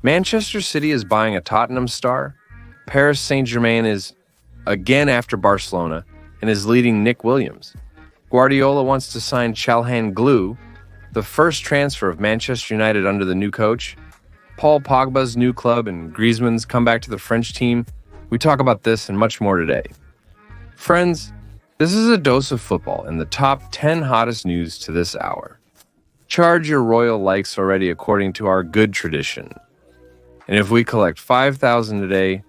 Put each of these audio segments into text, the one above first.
Manchester City is buying a Tottenham star. Paris Saint-Germain is again after Barcelona and is leading Nick Williams. Guardiola wants to sign Çalhanoğlu, the first transfer of Manchester United under the new coach. Paul Pogba's new club and Griezmann's comeback to the French team. We talk about this and much more today. Friends, this is a dose of football and the top 10 hottest news to this hour. Charge your royal likes already according to our good tradition. And if we collect 5,000 today,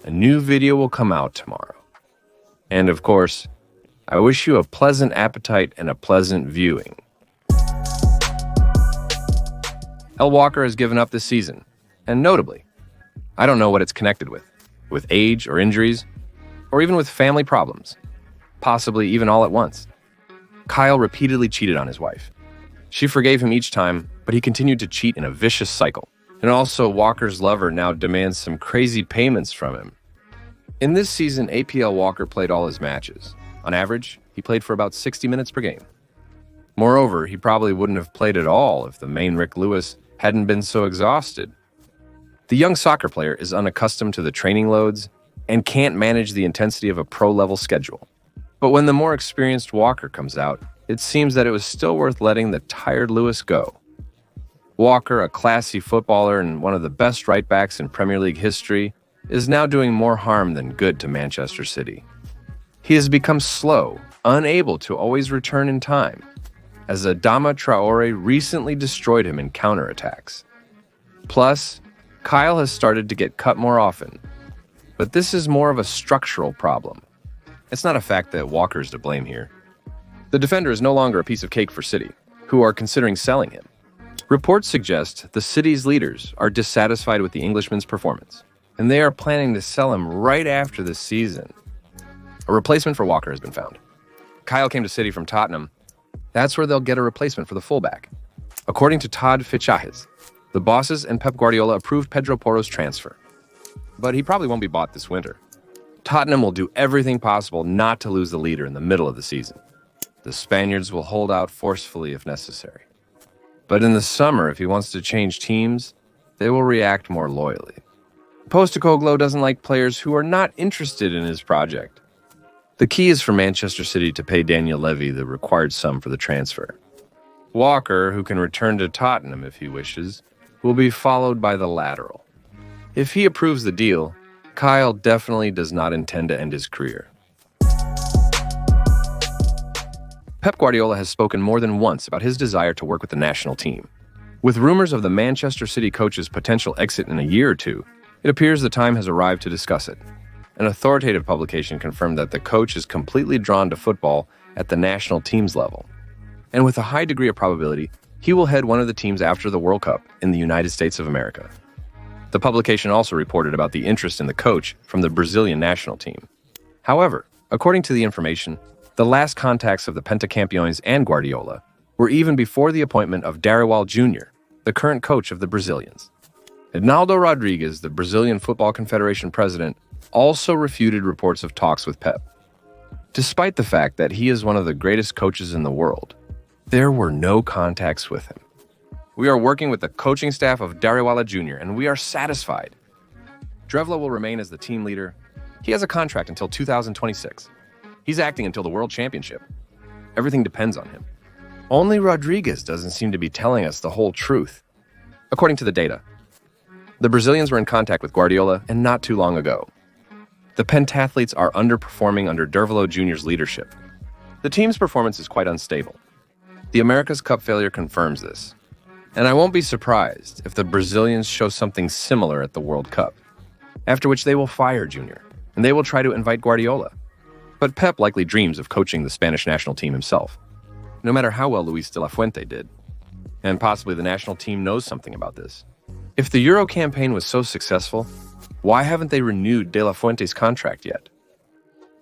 a new video will come out tomorrow. And of course, I wish you a pleasant appetite and a pleasant viewing. El Walker has given up this season, and notably, I don't know what it's connected with age or injuries, or even with family problems, possibly even all at once. Kyle repeatedly cheated on his wife. She forgave him each time, but he continued to cheat in a vicious cycle. And also, Walker's lover now demands some crazy payments from him. In this season, APL Walker played all his matches. On average, he played for about 60 minutes per game. Moreover, he probably wouldn't have played at all if the main Rick Lewis hadn't been so exhausted. The young soccer player is unaccustomed to the training loads and can't manage the intensity of a pro-level schedule. But when the more experienced Walker comes out, it seems that it was still worth letting the tired Lewis go. Walker, a classy footballer and one of the best right-backs in Premier League history, is now doing more harm than good to Manchester City. He has become slow, unable to always return in time, as Adama Traore recently destroyed him in counterattacks. Plus, Kyle has started to get cut more often, but this is more of a structural problem. It's not a fact that Walker is to blame here. The defender is no longer a piece of cake for City, who are considering selling him. Reports suggest the city's leaders are dissatisfied with the Englishman's performance, and they are planning to sell him right after this season. A replacement for Walker has been found. Kyle came to City from Tottenham. That's where they'll get a replacement for the fullback. According to Todd Fichajes, the bosses and Pep Guardiola approved Pedro Porro's transfer. But he probably won't be bought this winter. Tottenham will do everything possible not to lose the leader in the middle of the season. The Spaniards will hold out forcefully if necessary. But in the summer, if he wants to change teams, they will react more loyally. Postecoglou doesn't like players who are not interested in his project. The key is for Manchester City to pay Daniel Levy the required sum for the transfer. Walker, who can return to Tottenham if he wishes, will be followed by the lateral. If he approves the deal, Kyle definitely does not intend to end his career. Pep Guardiola has spoken more than once about his desire to work with the national team. With rumors of the Manchester City coach's potential exit in a year or two, it appears the time has arrived to discuss it. An authoritative publication confirmed that the coach is completely drawn to football at the national team's level. And with a high degree of probability, he will head one of the teams after the World Cup in the United States of America. The publication also reported about the interest in the coach from the Brazilian national team. However, according to the information, the last contacts of the Pentacampeões and Guardiola were even before the appointment of Dorival Jr., the current coach of the Brazilians. Ednaldo Rodrigues, the Brazilian Football Confederation president, also refuted reports of talks with Pep. Despite the fact that he is one of the greatest coaches in the world, there were no contacts with him. We are working with the coaching staff of Dorival Jr., and we are satisfied. Drevla will remain as the team leader. He has a contract until 2026. He's acting until the World Championship. Everything depends on him. Only Rodrigues doesn't seem to be telling us the whole truth. According to the data, the Brazilians were in contact with Guardiola and not too long ago. The pentathletes are underperforming under Dorival Jr.'s leadership. The team's performance is quite unstable. The America's Cup failure confirms this. And I won't be surprised if the Brazilians show something similar at the World Cup, after which they will fire Jr., and they will try to invite Guardiola. But Pep likely dreams of coaching the Spanish national team himself, no matter how well Luis de la Fuente did. And possibly the national team knows something about this. If the Euro campaign was so successful, why haven't they renewed de la Fuente's contract yet?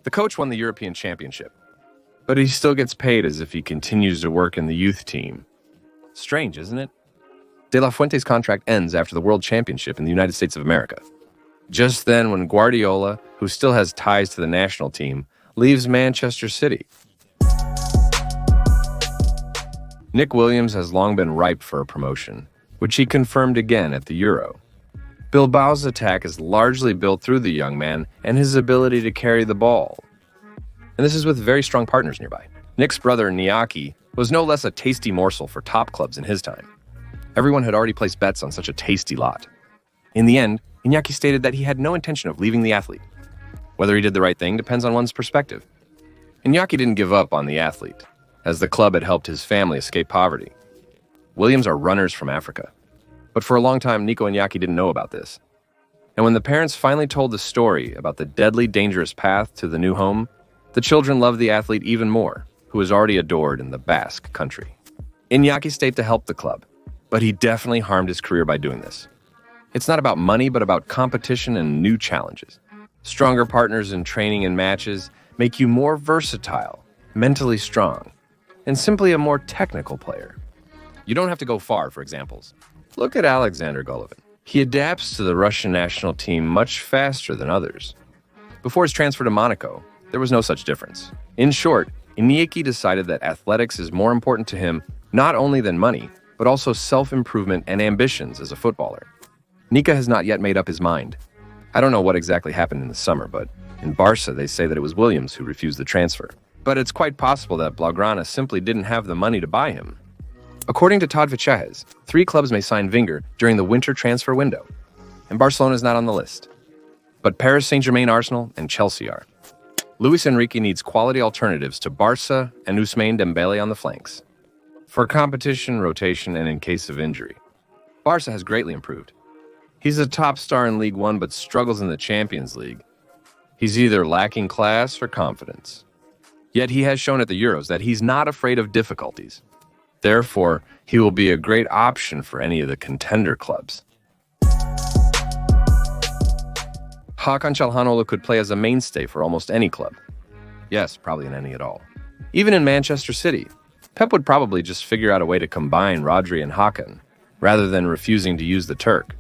The coach won the European Championship, but he still gets paid as if he continues to work in the youth team. Strange, isn't it? De la Fuente's contract ends after the World Championship in the United States of America. Just then, when Guardiola, who still has ties to the national team, leaves Manchester City. Nick Williams has long been ripe for a promotion, which he confirmed again at the Euro. Bilbao's attack is largely built through the young man and his ability to carry the ball. And this is with very strong partners nearby. Nick's brother, Iñaki, was no less a tasty morsel for top clubs in his time. Everyone had already placed bets on such a tasty lot. In the end, Iñaki stated that he had no intention of leaving the athlete. Whether he did the right thing depends on one's perspective. Iñaki didn't give up on the athlete, as the club had helped his family escape poverty. Williams are runners from Africa. But for a long time, Nico and Iñaki didn't know about this. And when the parents finally told the story about the deadly, dangerous path to the new home, the children loved the athlete even more, who was already adored in the Basque country. Iñaki stayed to help the club, but he definitely harmed his career by doing this. It's not about money, but about competition and new challenges. Stronger partners in training and matches make you more versatile, mentally strong, and simply a more technical player. You don't have to go far for examples. Look at Alexander Golovin. He adapts to the Russian national team much faster than others. Before his transfer to Monaco, there was no such difference. In short, Iñaki decided that athletics is more important to him not only than money, but also self-improvement and ambitions as a footballer. Nika has not yet made up his mind. I don't know what exactly happened in the summer, but in Barca they say that it was Williams who refused the transfer. But it's quite possible that Blaugrana simply didn't have the money to buy him. According to Todd Vichahez, 3 clubs may sign Wenger during the winter transfer window, and Barcelona is not on the list. But Paris Saint-Germain, Arsenal, and Chelsea are. Luis Enrique needs quality alternatives to Barca and Ousmane Dembele on the flanks. For competition, rotation, and in case of injury, Barca has greatly improved. He's a top star in League One but struggles in the Champions League. He's either lacking class or confidence. Yet he has shown at the Euros that he's not afraid of difficulties. Therefore, he will be a great option for any of the contender clubs. Hakan Çalhanoğlu could play as a mainstay for almost any club. Yes, probably in any at all. Even in Manchester City, Pep would probably just figure out a way to combine Rodri and Hakan, rather than refusing to use the Turk.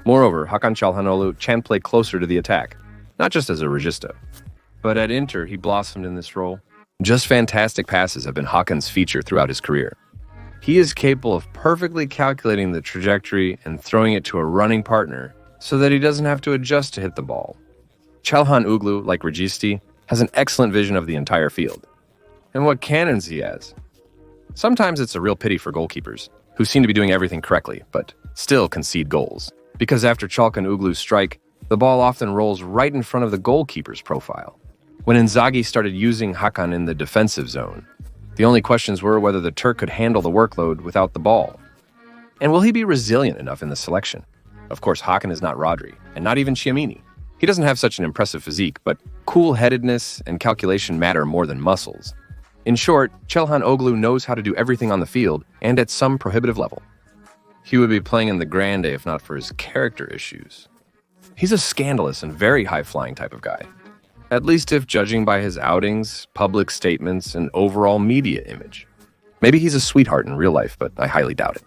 Moreover, Hakan Çalhanoğlu can play closer to the attack, not just as a regista. But at Inter, he blossomed in this role. Just fantastic passes have been Hakan's feature throughout his career. He is capable of perfectly calculating the trajectory and throwing it to a running partner so that he doesn't have to adjust to hit the ball. Çalhanoğlu, like Registi, has an excellent vision of the entire field. And what cannons he has! Sometimes it's a real pity for goalkeepers, who seem to be doing everything correctly, but still concede goals. Because after Çalhanoğlu's strike, the ball often rolls right in front of the goalkeeper's profile. When Inzaghi started using Hakan in the defensive zone, the only questions were whether the Turk could handle the workload without the ball. And will he be resilient enough in the selection? Of course, Hakan is not Rodri, and not even Tchouaméni. He doesn't have such an impressive physique, but cool-headedness and calculation matter more than muscles. In short, Çalhanoğlu knows how to do everything on the field and at some prohibitive level. He would be playing in the Grande if not for his character issues. He's a scandalous and very high-flying type of guy. At least if judging by his outings, public statements, and overall media image. Maybe he's a sweetheart in real life, but I highly doubt it.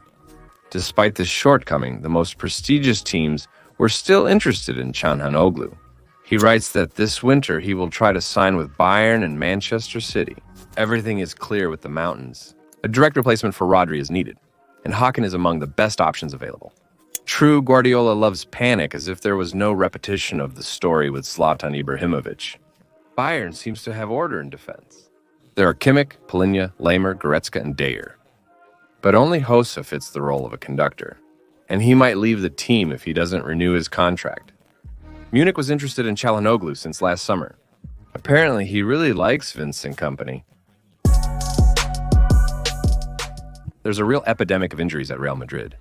Despite this shortcoming, the most prestigious teams were still interested in Çalhanoğlu. He writes that this winter he will try to sign with Bayern and Manchester City. Everything is clear with the mountains. A direct replacement for Rodri is needed, and Hakan is among the best options available. True, Guardiola loves panic as if there was no repetition of the story with Zlatan Ibrahimovic. Bayern seems to have order in defense. There are Kimmich, Palinha, Lamer, Goretzka, and Dyer. But only Hossa fits the role of a conductor, and he might leave the team if he doesn't renew his contract. Munich was interested in Çalhanoğlu since last summer. Apparently, he really likes Vincent Kompany. There's a real epidemic of injuries at Real Madrid.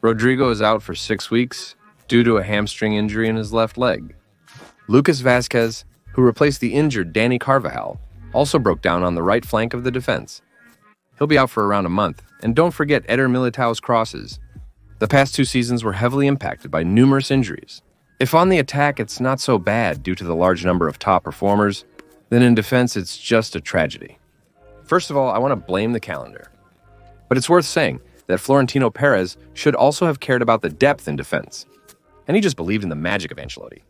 Rodrigo is out for 6 weeks due to a hamstring injury in his left leg. Lucas Vazquez, who replaced the injured Dani Carvajal, also broke down on the right flank of the defense. He'll be out for around a month, and don't forget Eder Militao's crosses. The past 2 seasons were heavily impacted by numerous injuries. If on the attack it's not so bad due to the large number of top performers, then in defense it's just a tragedy. First of all, I want to blame the calendar. But it's worth saying that Florentino Perez should also have cared about the depth in defense. And he just believed in the magic of Ancelotti.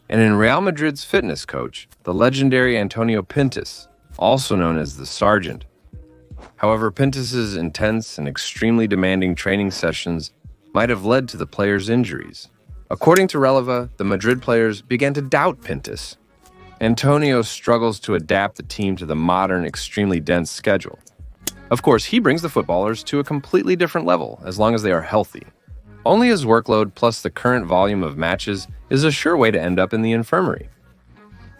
And in Real Madrid's fitness coach, the legendary Antonio Pintus, also known as the Sergeant. However, Pintus's intense and extremely demanding training sessions might have led to the players' injuries. According to Releva, the Madrid players began to doubt Pintus. Antonio struggles to adapt the team to the modern, extremely dense schedule. Of course, he brings the footballers to a completely different level as long as they are healthy. Only his workload plus the current volume of matches is a sure way to end up in the infirmary.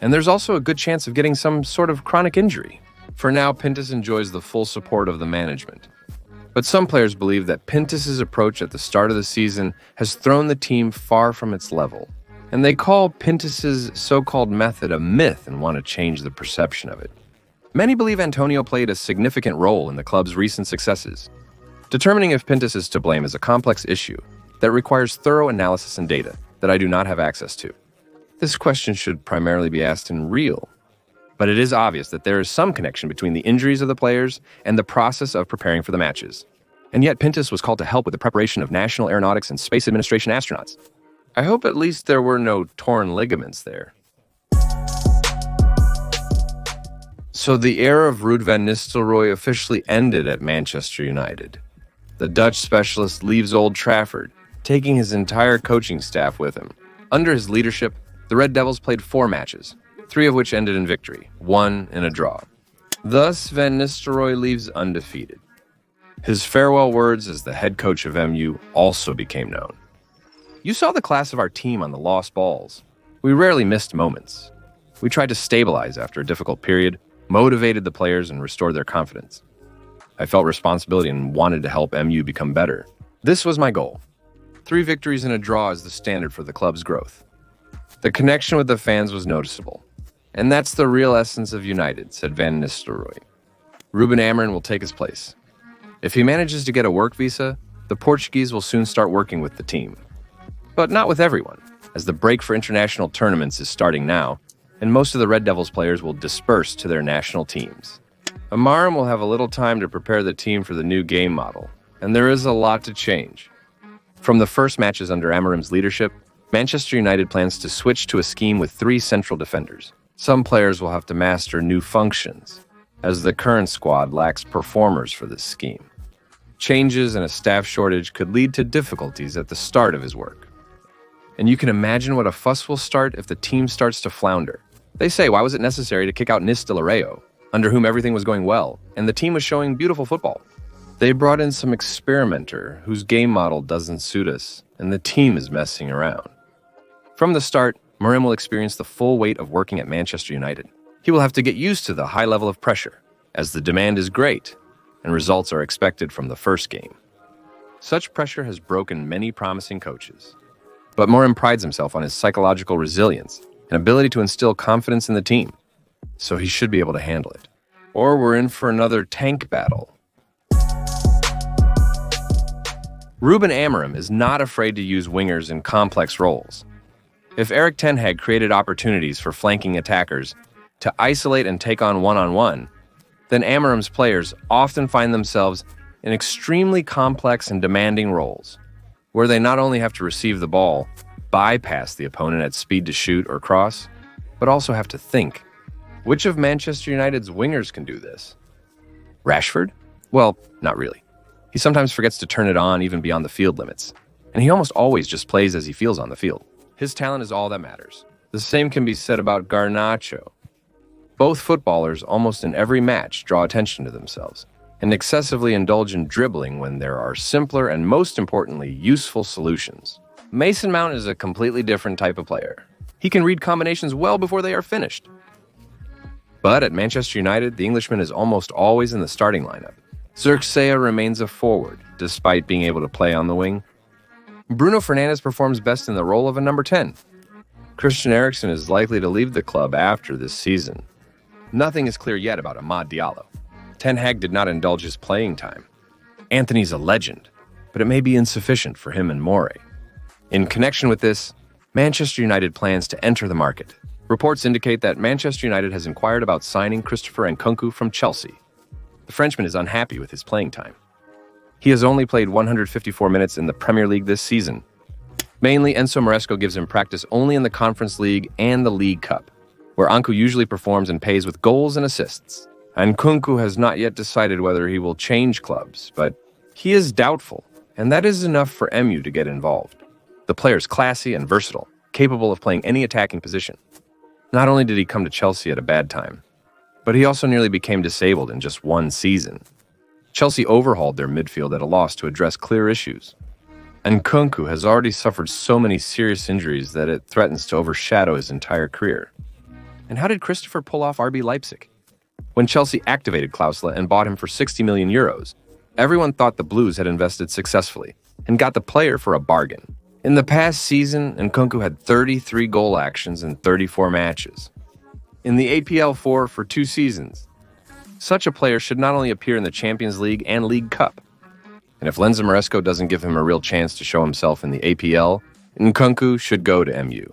And there's also a good chance of getting some sort of chronic injury. For now, Pintus enjoys the full support of the management. But some players believe that Pintus's approach at the start of the season has thrown the team far from its level. And they call Pintus's so-called method a myth and want to change the perception of it. Many believe Antonio played a significant role in the club's recent successes. Determining if Pintus is to blame is a complex issue that requires thorough analysis and data that I do not have access to. This question should primarily be asked in real, but it is obvious that there is some connection between the injuries of the players and the process of preparing for the matches. And yet Pintus was called to help with the preparation of National Aeronautics and Space Administration astronauts. I hope at least there were no torn ligaments there. So the era of Ruud van Nistelrooy officially ended at Manchester United. The Dutch specialist leaves Old Trafford, taking his entire coaching staff with him. Under his leadership, the Red Devils played 4 matches, 3 of which ended in victory, 1 in a draw. Thus, Van Nistelrooy leaves undefeated. His farewell words as the head coach of MU also became known. You saw the class of our team on the lost balls. We rarely missed moments. We tried to stabilize after a difficult period, motivated the players, and restored their confidence. I felt responsibility and wanted to help MU become better. This was my goal. 3 victories and a draw is the standard for the club's growth. The connection with the fans was noticeable. And that's the real essence of United, said Van Nistelrooy. Ruben Amorim will take his place. If he manages to get a work visa, the Portuguese will soon start working with the team. But not with everyone, as the break for international tournaments is starting now, and most of the Red Devils players will disperse to their national teams. Amorim will have a little time to prepare the team for the new game model, and there is a lot to change. From the first matches under Amorim's leadership, Manchester United plans to switch to a scheme with 3 central defenders. Some players will have to master new functions, as the current squad lacks performers for this scheme. Changes and a staff shortage could lead to difficulties at the start of his work. And you can imagine what a fuss will start if the team starts to flounder. They say, why was it necessary to kick out Nistelrooy, under whom everything was going well, and the team was showing beautiful football? They brought in some experimenter whose game model doesn't suit us, and the team is messing around. From the start, Amorim will experience the full weight of working at Manchester United. He will have to get used to the high level of pressure, as the demand is great, and results are expected from the first game. Such pressure has broken many promising coaches. But Amorim prides himself on his psychological resilience and ability to instill confidence in the team, so he should be able to handle it. Or we're in for another tank battle. Ruben Amorim is not afraid to use wingers in complex roles. If Erik ten Hag created opportunities for flanking attackers to isolate and take on one-on-one, then Amorim's players often find themselves in extremely complex and demanding roles, where they not only have to receive the ball, bypass the opponent at speed to shoot or cross, but also have to think. Which of Manchester United's wingers can do this? Rashford? Well, not really. He sometimes forgets to turn it on even beyond the field limits, and he almost always just plays as he feels on the field. His talent is all that matters. The same can be said about Garnacho. Both footballers almost in every match draw attention to themselves and excessively indulge in dribbling when there are simpler and, most importantly, useful solutions. Mason Mount is a completely different type of player. He can read combinations well before they are finished. But at Manchester United, the Englishman is almost always in the starting lineup. Xerxes remains a forward, despite being able to play on the wing. Bruno Fernandes performs best in the role of a number 10. Christian Eriksen is likely to leave the club after this season. Nothing is clear yet about Amad Diallo. Ten Hag did not indulge his playing time. Anthony's a legend, but it may be insufficient for him and Moray. In connection with this, Manchester United plans to enter the market. Reports indicate that Manchester United has inquired about signing Christopher Nkunku from Chelsea. The Frenchman is unhappy with his playing time. He has only played 154 minutes in the Premier League this season. Mainly, Enzo Maresco gives him practice only in the Conference League and the League Cup, where Nkunku usually performs and pays with goals and assists. Nkunku has not yet decided whether he will change clubs, but he is doubtful, and that is enough for MU to get involved. The player is classy and versatile, capable of playing any attacking position. Not only did he come to Chelsea at a bad time, but he also nearly became disabled in just one season. Chelsea overhauled their midfield at a loss to address clear issues. And Nkunku has already suffered so many serious injuries that it threatens to overshadow his entire career. And how did Christopher pull off RB Leipzig? When Chelsea activated Klausla and bought him for 60 million euros, everyone thought the Blues had invested successfully and got the player for a bargain. In the past season, Nkunku had 33 goal actions in 34 matches. In the APL4 for 2 seasons. Such a player should not only appear in the Champions League and League Cup. And if Lenzo Maresco doesn't give him a real chance to show himself in the APL, Nkunku should go to MU.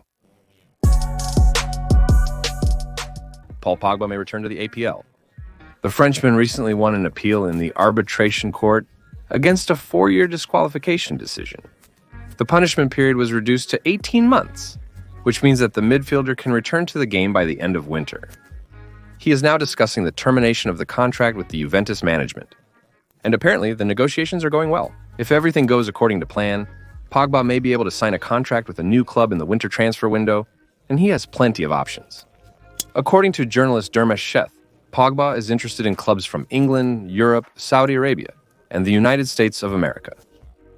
Paul Pogba may return to the APL. The Frenchman recently won an appeal in the arbitration court against a 4-year disqualification decision. The punishment period was reduced to 18 months, which means that the midfielder can return to the game by the end of winter. He is now discussing the termination of the contract with the Juventus management. And apparently, the negotiations are going well. If everything goes according to plan, Pogba may be able to sign a contract with a new club in the winter transfer window, and he has plenty of options. According to journalist Dermesh Sheth, Pogba is interested in clubs from England, Europe, Saudi Arabia, and the United States of America.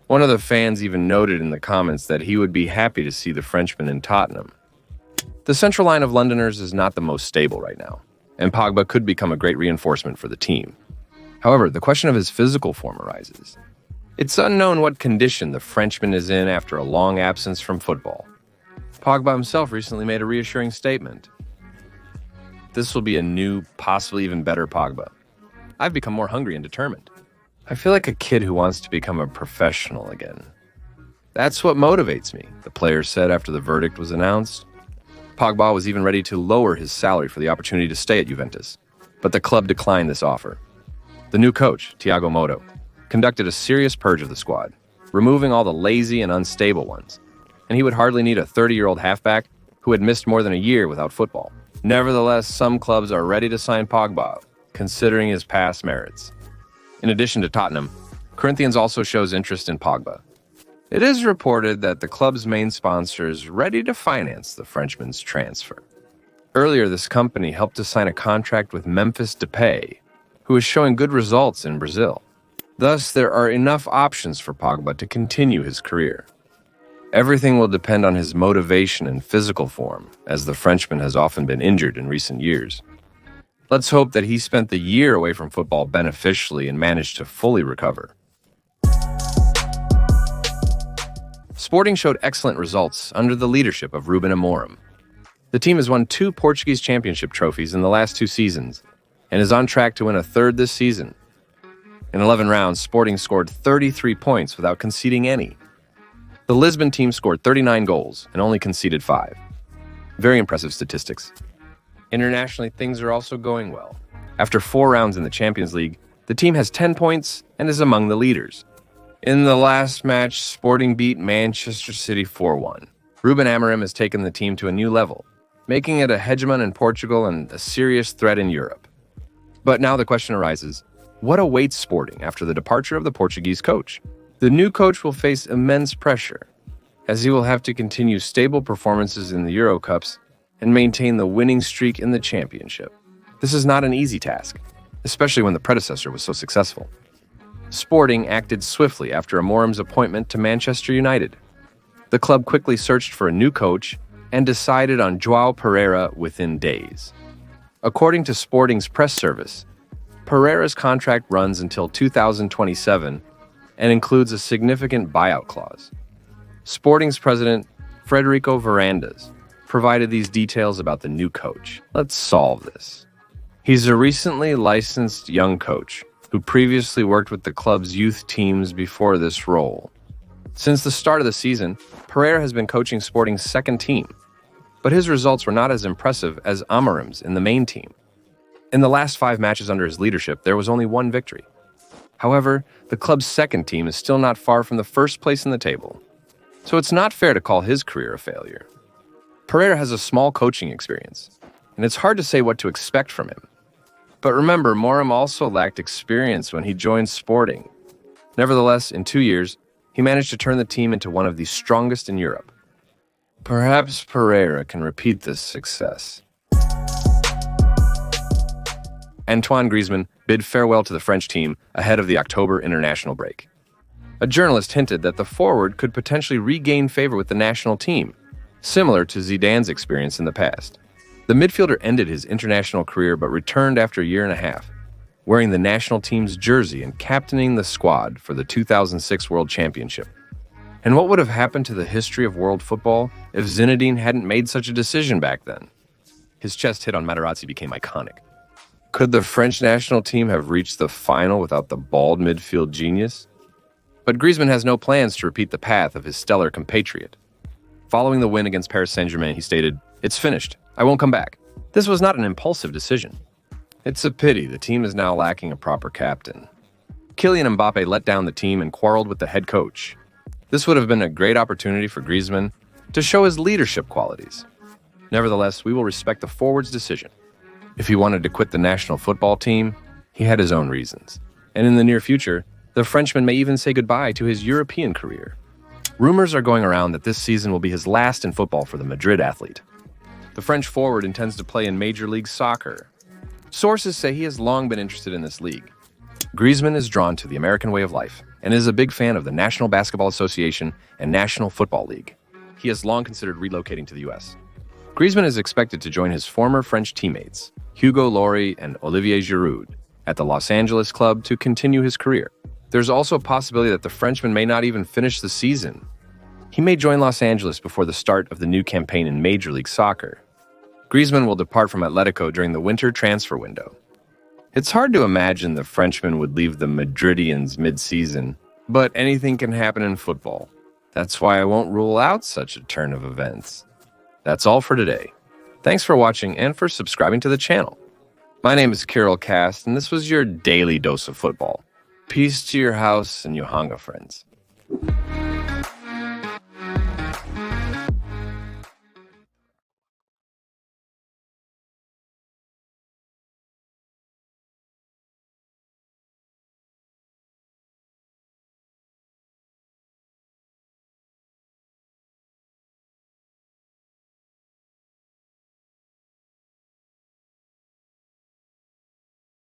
One of the fans even noted in the comments that he would be happy to see the Frenchman in Tottenham. The central line of Londoners is not the most stable right now, and Pogba could become a great reinforcement for the team. However, the question of his physical form arises. It's unknown what condition the Frenchman is in after a long absence from football. Pogba himself recently made a reassuring statement. This will be a new, possibly even better Pogba. I've become more hungry and determined. I feel like a kid who wants to become a professional again. That's what motivates me, the player said after the verdict was announced. Pogba was even ready to lower his salary for the opportunity to stay at Juventus, but the club declined this offer. The new coach, Thiago Motta, conducted a serious purge of the squad, removing all the lazy and unstable ones, and he would hardly need a 30-year-old halfback who had missed more than a year without football. Nevertheless, some clubs are ready to sign Pogba, considering his past merits. In addition to Tottenham, Corinthians also shows interest in Pogba. It is reported that the club's main sponsor is ready to finance the Frenchman's transfer. Earlier, this company helped to sign a contract with Memphis Depay, who is showing good results in Brazil. Thus, there are enough options for Pogba to continue his career. Everything will depend on his motivation and physical form, as the Frenchman has often been injured in recent years. Let's hope that he spent the year away from football beneficially and managed to fully recover. Sporting showed excellent results under the leadership of Ruben Amorim. The team has won 2 Portuguese championship trophies in the last 2 seasons, and is on track to win a 3rd this season. In 11 rounds, Sporting scored 33 points without conceding any. The Lisbon team scored 39 goals and only conceded 5. Very impressive statistics. Internationally, things are also going well. After 4 rounds in the Champions League, the team has 10 points and is among the leaders. In the last match, Sporting beat Manchester City 4-1. Ruben Amorim has taken the team to a new level, making it a hegemon in Portugal and a serious threat in Europe. But now the question arises, what awaits Sporting after the departure of the Portuguese coach? The new coach will face immense pressure, as he will have to continue stable performances in the Euro Cups and maintain the winning streak in the championship. This is not an easy task, especially when the predecessor was so successful. Sporting acted swiftly after Amorim's appointment to Manchester United. The club quickly searched for a new coach and decided on João Pereira within days. According to Sporting's press service, Pereira's contract runs until 2027 and includes a significant buyout clause. Sporting's president, Frederico Varandas, provided these details about the new coach. Let's solve this. He's a recently licensed young coach who previously worked with the club's youth teams before this role. Since the start of the season, Pereira has been coaching Sporting's second team, but his results were not as impressive as Amorim's in the main team. In the last 5 matches under his leadership, there was only 1 victory. However, the club's second team is still not far from the first place in the table, so it's not fair to call his career a failure. Pereira has a small coaching experience, and it's hard to say what to expect from him. But remember, Amorim also lacked experience when he joined Sporting. Nevertheless, in 2 years, he managed to turn the team into one of the strongest in Europe. Perhaps Pereira can repeat this success. Antoine Griezmann bid farewell to the French team ahead of the October international break. A journalist hinted that the forward could potentially regain favor with the national team, similar to Zidane's experience in the past. The midfielder ended his international career but returned after a year and a half, wearing the national team's jersey and captaining the squad for the 2006 World Championship. And what would have happened to the history of world football if Zinedine hadn't made such a decision back then? His chest hit on Materazzi became iconic. Could the French national team have reached the final without the bald midfield genius? But Griezmann has no plans to repeat the path of his stellar compatriot. Following the win against Paris Saint-Germain, he stated, "It's finished. I won't come back." This was not an impulsive decision. It's a pity the team is now lacking a proper captain. Kylian Mbappe let down the team and quarreled with the head coach. This would have been a great opportunity for Griezmann to show his leadership qualities. Nevertheless, we will respect the forward's decision. If he wanted to quit the national football team, he had his own reasons. And in the near future, the Frenchman may even say goodbye to his European career. Rumors are going around that this season will be his last in football for the Madrid athlete. The French forward intends to play in Major League Soccer. Sources say he has long been interested in this league. Griezmann is drawn to the American way of life and is a big fan of the National Basketball Association and National Football League. He has long considered relocating to the U.S. Griezmann is expected to join his former French teammates, Hugo Lloris and Olivier Giroud, at the Los Angeles club to continue his career. There's also a possibility that the Frenchman may not even finish the season. He may join Los Angeles before the start of the new campaign in Major League Soccer. Griezmann will depart from Atletico during the winter transfer window. It's hard to imagine the Frenchman would leave the Madridians mid-season, but anything can happen in football. That's why I won't rule out such a turn of events. That's all for today. Thanks for watching and for subscribing to the channel. My name is Kirill Cast, and this was your daily dose of football. Peace to your house and your hunger, friends.